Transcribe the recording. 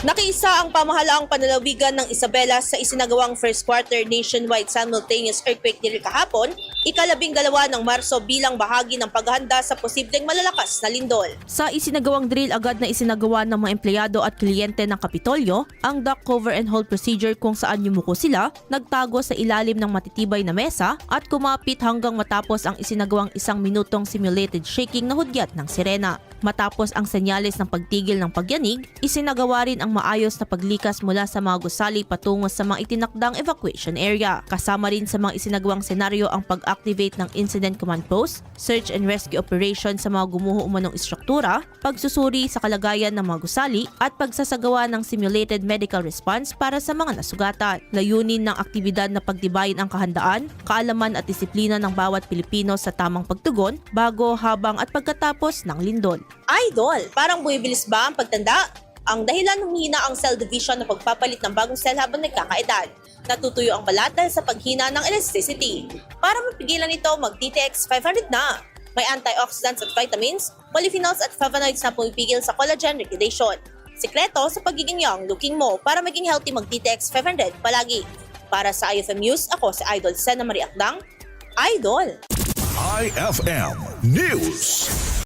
Nakiisa ang pamahalaang panlalawigan ng Isabela sa isinagawang first quarter nationwide simultaneous earthquake drill kahapon, ika-12 ng Marso bilang bahagi ng paghahanda sa posibleng malalakas na lindol. Sa isinagawang drill, agad na isinagawa ng mga empleyado at kliyente ng Kapitolyo ang duck cover and hold procedure kung saan yumuko sila, nagtago sa ilalim ng matitibay na mesa at kumapit hanggang matapos ang isinagawang 1 minutong simulated shaking na hudyat ng sirena. Matapos ang senyales ng pagtigil ng pagyanig, isinagawa rin ang maayos na paglikas mula sa mga gusali patungo sa mga itinakdang evacuation area. Kasama rin sa mga isinagawang senaryo ang pag-activate ng Incident Command Post, search and rescue operation sa mga gumuho umanong istruktura, pagsusuri sa kalagayan ng mga gusali at pagsasagawa ng simulated medical response para sa mga nasugatan. Layunin ng aktibidad na pagtibayin ang kahandaan, kaalaman at disiplina ng bawat Pilipino sa tamang pagtugon bago, habang at pagkatapos ng lindol. Idol, parang bumibilis ba ang pagtanda? Ang dahilan humihina ang cell division na pagpapalit ng bagong cell habang nagkakaedad. Natutuyo ang balat dahil sa paghina ng elasticity. Para mapigilan ito, mag-DTX 500 na. May antioxidants at vitamins, polyphenols at flavonoids na pumipigil sa collagen regulation. Sikreto sa pagiging young looking mo para maging healthy, mag-DTX 500 palagi. Para sa IFM News, ako si Idol Sena Marie Akdang. Idol! IFM News.